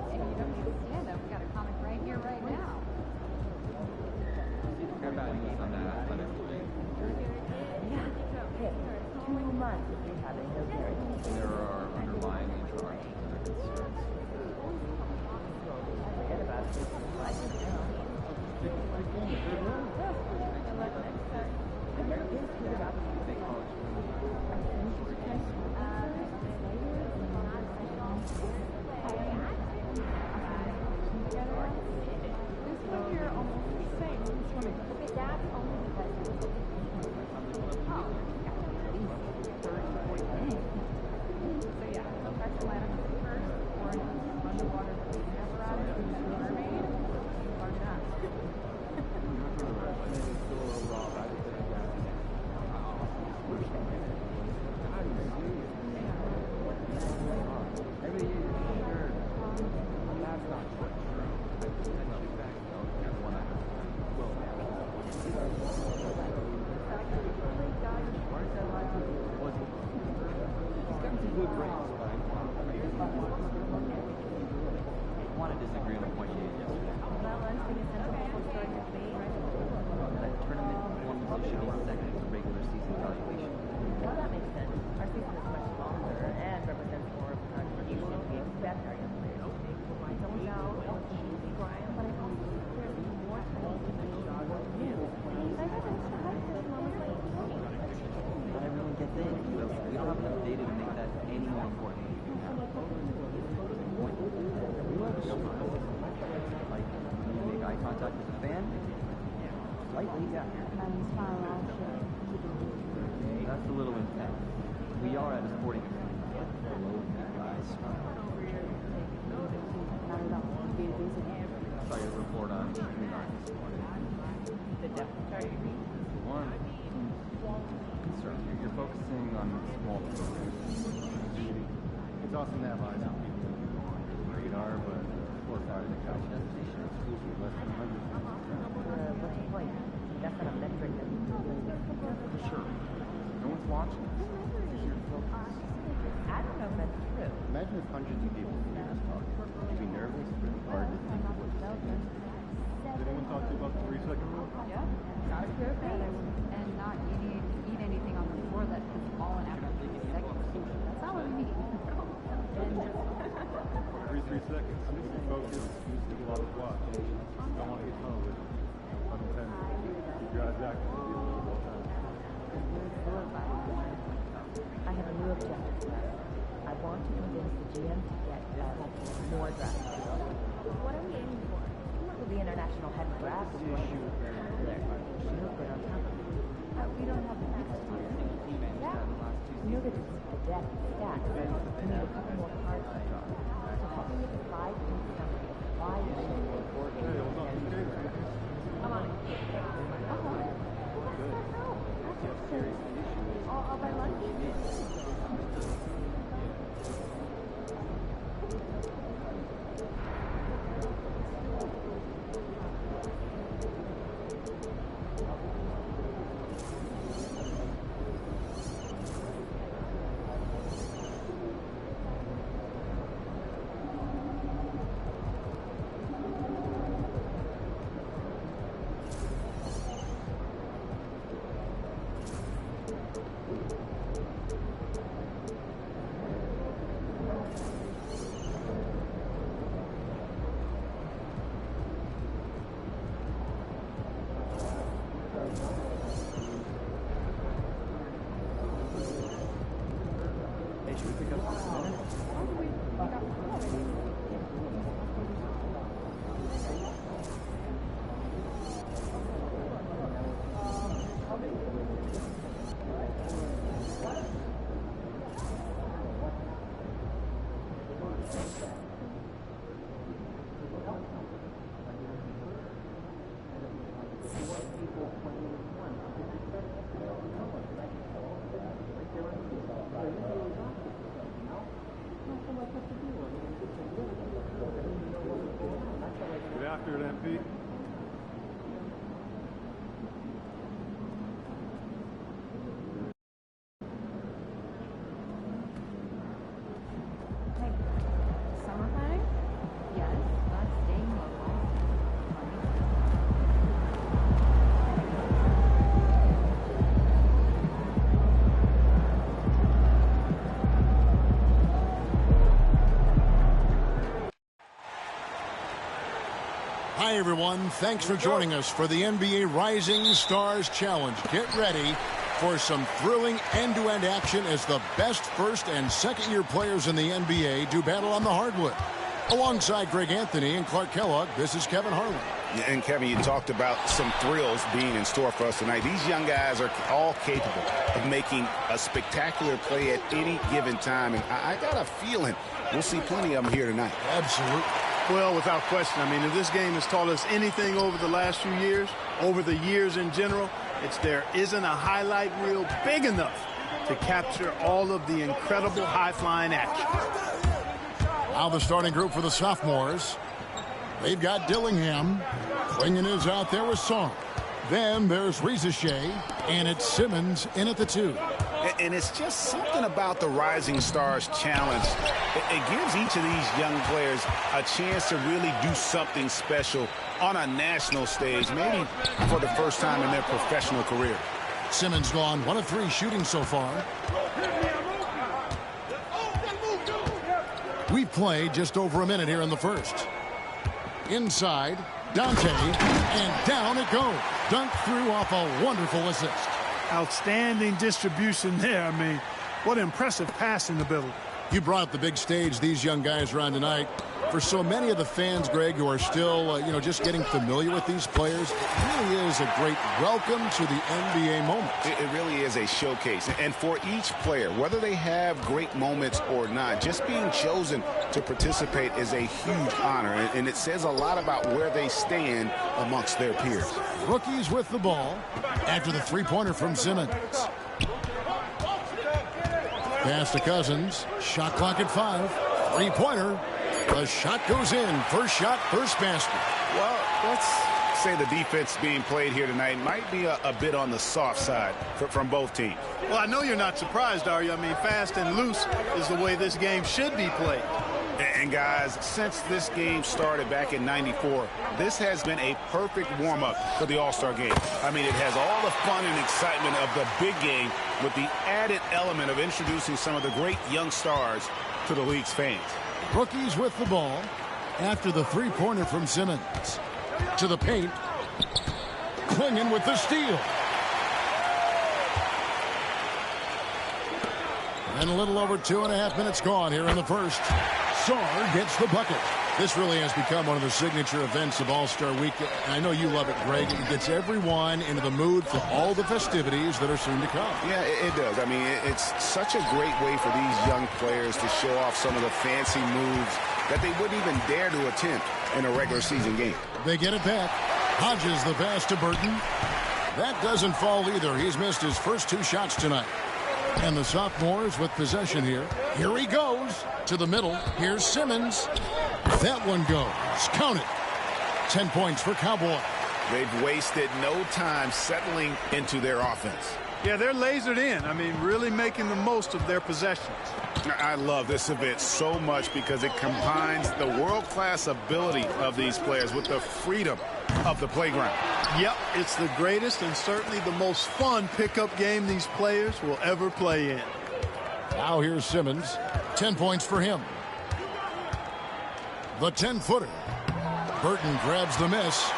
And you don't need to stand up. We got a comic right here, right now. How about you on that athletic thing? Yeah. Hey, 2 months of rehab and no guarantee. There are underlying interactions and concerns. Forget about it. I just know. I've never been to about They call it This one here almost the same. that's only because So yeah, so press the ladder first, or underwater breathing apparatus, and then mermaid, or not. Every year, sure. That's not true. I sent you back. One I I want to disagree on what you did yesterday. That tournament one position is second to regular season evaluation. Well, that makes sense. Our season is much longer and represents more of a contribution we expect our young players to make. So now, cheesy Brian, but I also think there's more time to make what new. Not everyone gets in. We don't have enough data to make that any more important. Like, when you make eye contact with a fan, slightly, yeah. That's a little intense. We are at a sporting event. Guys. I saw your report on United this morning. The depth chart, you mean? One concern. You're focusing on small programs. It's awesome to have eyes on people on your radar, but 4 or 5 of the couch destination schools with less than 100. What's the point? That's not a metric that we do. Sure. No one's watching us. It's your focus. I don't know if that's true. Imagine if hundreds of people hear us talking. Would you be nervous? Would it be hard to think of what to say? Did anyone talk to you about the 3-second rule? Yeah. And not eat anything on the floor that is fallen after 3 seconds. That's all we need. 3 seconds. Focus. Use a lot of watch. Don't want to get home with unintended. Keep your eyes active. All the time. I have a new objective. I want to convince the GM to get more draft picks. What are we aiming for? With the international head draft is going to be popular. She'll get on top of it. We don't have the next year. Yeah. You know that it's the depth stat. We need a couple more cards to draw. So help me with the 5-piece summary of why you should make Come on. All by lunch? everyone. Thanks for joining us for the NBA Rising Stars Challenge. Get ready for some thrilling end-to-end action as the best first and second-year players in the NBA do battle on the hardwood. Alongside Greg Anthony and Clark Kellogg, this is Kevin Harlan. And Kevin, you talked about some thrills being in store for us tonight. These young guys are all capable of making a spectacular play at any given time. And I got a feeling we'll see plenty of them here tonight. Absolutely. Well, without question. I mean, if this game has taught us anything over the last few years, over the years in general, it's there isn't a highlight reel big enough to capture all of the incredible high-flying action. Now the starting group for the sophomores. They've got Dillingham. Klingon is out there with Song. Then there's Rizachet, and it's Simmons in at the 2. And it's just something about the Rising Stars Challenge. It gives each of these young players a chance to really do something special on a national stage, maybe for the first time in their professional career. Simmons gone 1 of 3 shooting so far. We've played just over a minute here in the first. Inside, Dante, and down it goes. Dunked through off a wonderful assist. Outstanding distribution there. I mean, what impressive passing ability. You brought up the big stage these young guys are on tonight. For so many of the fans, Greg, who are still, just getting familiar with these players, it really is a great welcome to the NBA moment. It really is a showcase. And for each player, whether they have great moments or not, just being chosen to participate is a huge honor. And it says a lot about where they stand amongst their peers. Rookies with the ball after the three-pointer from Simmons. Pass to Cousins. Shot clock at 5. Three-pointer. The shot goes in. First shot, first basket. Well, let's say the defense being played here tonight might be a bit on the soft side from both teams. Well, I know you're not surprised, are you? I mean, fast and loose is the way this game should be played. And guys, since this game started back in '94, this has been a perfect warm-up for the All-Star game. I mean, it has all the fun and excitement of the big game with the added element of introducing some of the great young stars to the league's fans. Rookies with the ball after the three-pointer from Simmons. To the paint. Klingon with the steal. And a little over 2.5 minutes gone here in the first. Sarr gets the bucket. This really has become one of the signature events of All-Star Week. I know you love it, Greg. It gets everyone into the mood for all the festivities that are soon to come. Yeah, it does. I mean, it's such a great way for these young players to show off some of the fancy moves that they wouldn't even dare to attempt in a regular season game. They get it back. Hodges the pass to Burton. That doesn't fall either. He's missed his first 2 shots tonight. And the sophomores with possession here. Here he goes to the middle. Here's Simmons. That one goes. Count it. 10 points for Cowboy. They've wasted no time settling into their offense. Yeah, they're lasered in. I mean, really making the most of their possessions. I love this event so much because it combines the world-class ability of these players with the freedom of the playground. Yep, it's the greatest and certainly the most fun pickup game these players will ever play in. Now here's Simmons. 10 points for him. The 10-footer. Burton grabs the miss.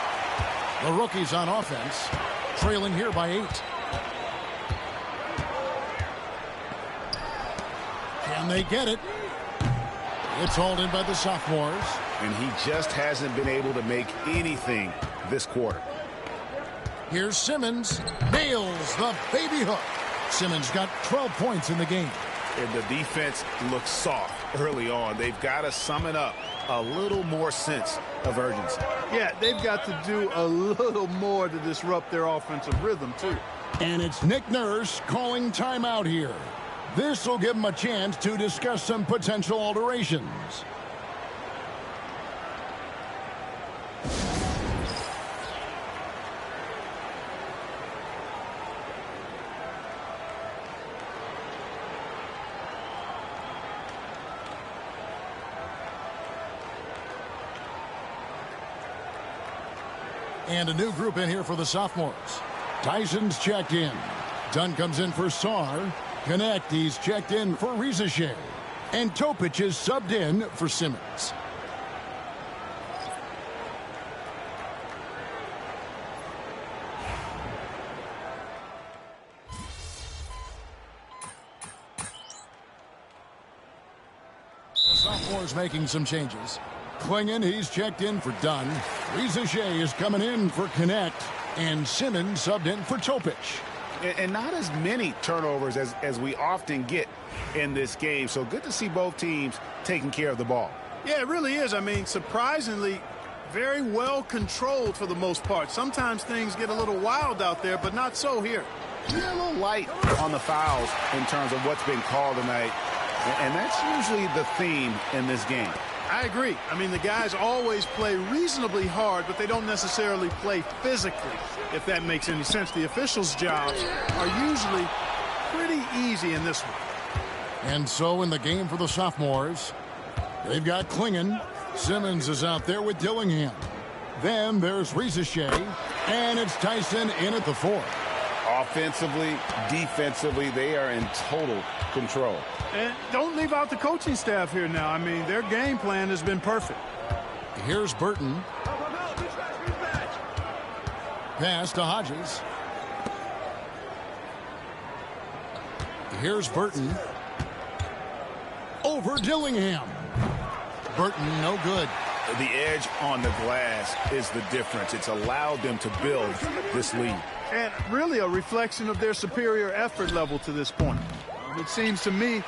The rookies on offense, trailing here by 8. Can they get it? It's hauled in by the sophomores. And he just hasn't been able to make anything this quarter. Here's Simmons. Nails the baby hook. Simmons got 12 points in the game. And the defense looks soft early on. They've got to sum it up. A little more sense of urgency. Yeah, they've got to do a little more to disrupt their offensive rhythm, too. And it's Nick Nurse calling timeout here. This will give him a chance to discuss some potential alterations. And a new group in here for the sophomores. Tyson's checked in. Dunn comes in for Sarr. Connect, he's checked in for Rizachet. And Topic is subbed in for Simmons. Sophomores making some changes. Klingon, he's checked in for Dunn. Reza Shea is coming in for Connect. And Simmons subbed in for Topic. And not as many turnovers as we often get in this game. So good to see both teams taking care of the ball. Yeah, it really is. I mean, surprisingly, very well controlled for the most part. Sometimes things get a little wild out there, but not so here. Yeah, a little light on the fouls in terms of what's been called tonight. And that's usually the theme in this game. I agree. I mean, the guys always play reasonably hard, but they don't necessarily play physically, if that makes any sense. The officials' jobs are usually pretty easy in this one. And so in the game for the sophomores, they've got Klingon. Simmons is out there with Dillingham. Then there's Reza Shea, and it's Tyson in at the 4. Offensively, defensively, they are in total control. And don't leave out the coaching staff here now. I mean, their game plan has been perfect. Here's Burton. Pass to Hodges. Here's Burton. Over Dillingham. Burton, no good. The edge on the glass is the difference. It's allowed them to build this lead. And really a reflection of their superior effort level to this point. It seems to me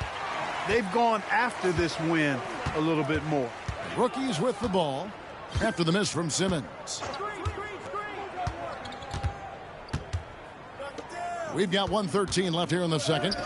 they've gone after this win a little bit more. Rookies with the ball after the miss from Simmons. We've got 1:13 left here in the second.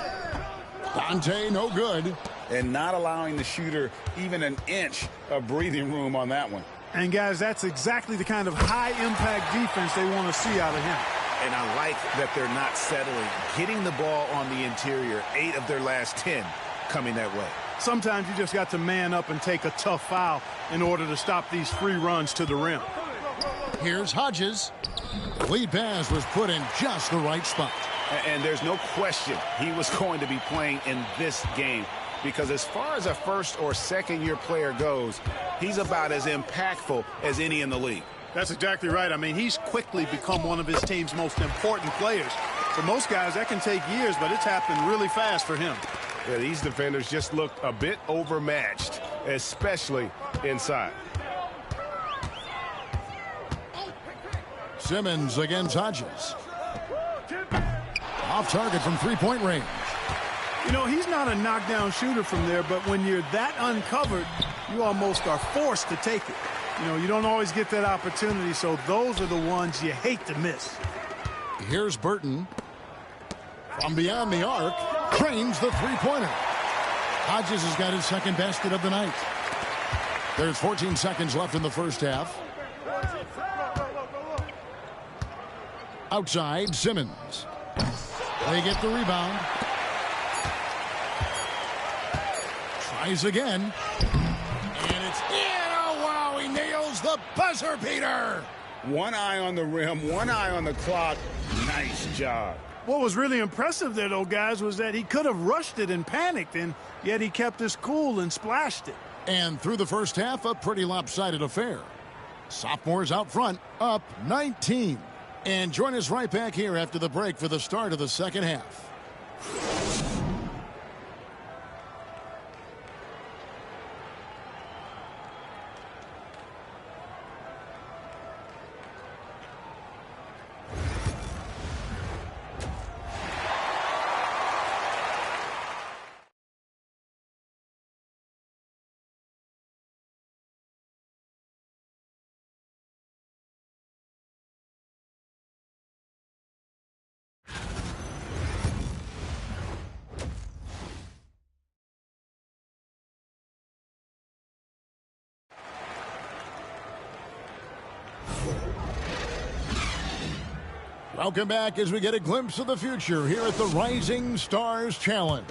Dante, no good. And not allowing the shooter even an inch of breathing room on that one. And, guys, that's exactly the kind of high-impact defense they want to see out of him. And I like that they're not settling. Getting the ball on the interior, 8 of their last 10 coming that way. Sometimes you just got to man up and take a tough foul in order to stop these free runs to the rim. Here's Hodges. Lead pass was put in just the right spot. And there's no question he was going to be playing in this game, because as far as a first or second year player goes, he's about as impactful as any in the league. That's exactly right. I mean, he's quickly become one of his team's most important players. For most guys, that can take years, but it's happened really fast for him. Yeah, these defenders just looked a bit overmatched, especially inside. Simmons against Hodges. Off target from three-point range. You know, he's not a knockdown shooter from there, but when you're that uncovered, you almost are forced to take it. You know, you don't always get that opportunity, so those are the ones you hate to miss. Here's Burton. From beyond the arc, trains the three-pointer. Hodges has got his second basket of the night. There's 14 seconds left in the first half. Outside, Simmons. They get the rebound. Tries again. And it's in. Oh, wow, he nails the buzzer beater. One eye on the rim, one eye on the clock. Nice job. What was really impressive there, though, guys, was that he could have rushed it and panicked, and yet he kept his cool and splashed it. And through the first half, a pretty lopsided affair. Sophomores out front, up 19. And join us right back here after the break for the start of the second half. Welcome back as we get a glimpse of the future here at the Rising Stars Challenge.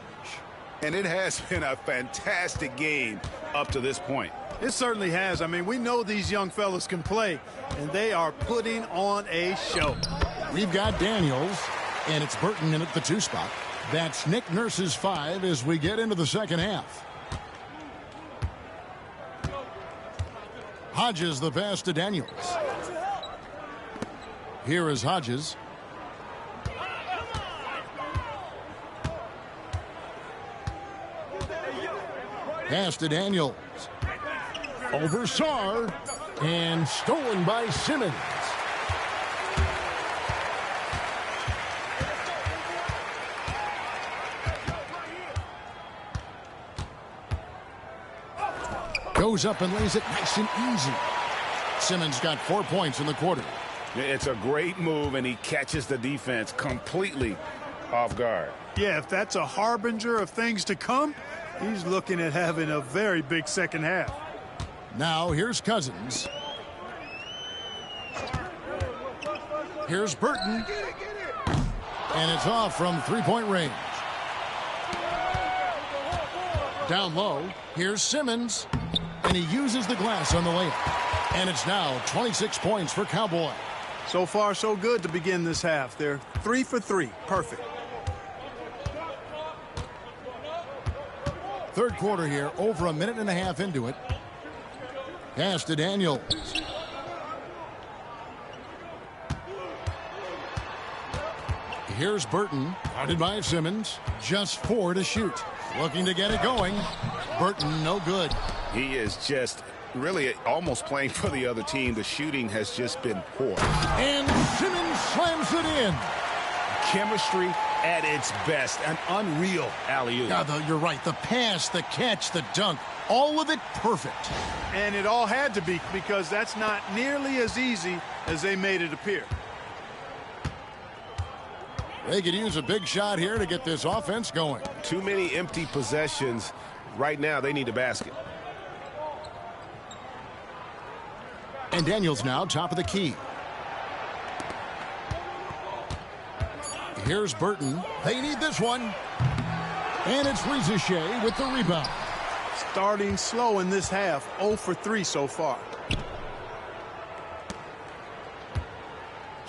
And it has been a fantastic game up to this point. It certainly has. I mean, we know these young fellas can play, and they are putting on a show. We've got Daniels, and it's Burton in at the 2 spot. That's Nick Nurse's 5 as we get into the second half. Hodges the pass to Daniels. Here is Hodges. Pass to Daniels. Over Sarr. And stolen by Simmons. Goes up and lays it nice and easy. Simmons got 4 points in the quarter. It's a great move, and he catches the defense completely off guard. Yeah, if that's a harbinger of things to come, he's looking at having a very big second half. Now here's Cousins. Here's Burton. And it's off from three-point range. Down low, here's Simmons. And he uses the glass on the layup. And it's now 26 points for Cowboy. So far, so good to begin this half. They're 3 for 3. Perfect. Third quarter here, over a minute and a half into it. Pass to Daniels. Here's Burton, guarded by Simmons. Just 4 to shoot. Looking to get it going. Burton, no good. He is just really almost playing for the other team. The shooting has just been poor. And Simmons slams it in. Chemistry at its best. An unreal alley-oop. Yeah, you're right. The pass, the catch, the dunk, all of it perfect. And it all had to be, because that's not nearly as easy as they made it appear. They could use a big shot here to get this offense going. Too many empty possessions. Right now, they need a basket. And Daniels now top of the key. Here's Burton. They need this one. And it's Rizichet with the rebound. Starting slow in this half. 0 for 3 so far.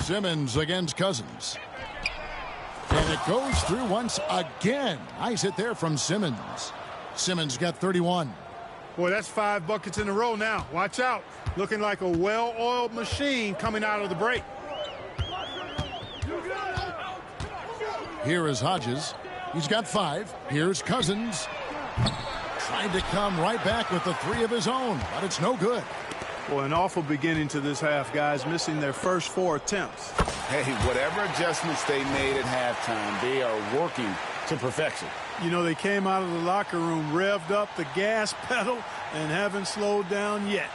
Simmons against Cousins. And it goes through once again. Nice hit there from Simmons. Simmons got 31. Boy, that's 5 buckets in a row now. Watch out. Looking like a well-oiled machine coming out of the break. Here is Hodges. He's got 5. Here's Cousins. Trying to come right back with the 3 of his own, but it's no good. Boy, an awful beginning to this half, guys, missing their first 4 attempts. Hey, whatever adjustments they made at halftime, they are working to perfection. You know, they came out of the locker room, revved up the gas pedal, and haven't slowed down yet.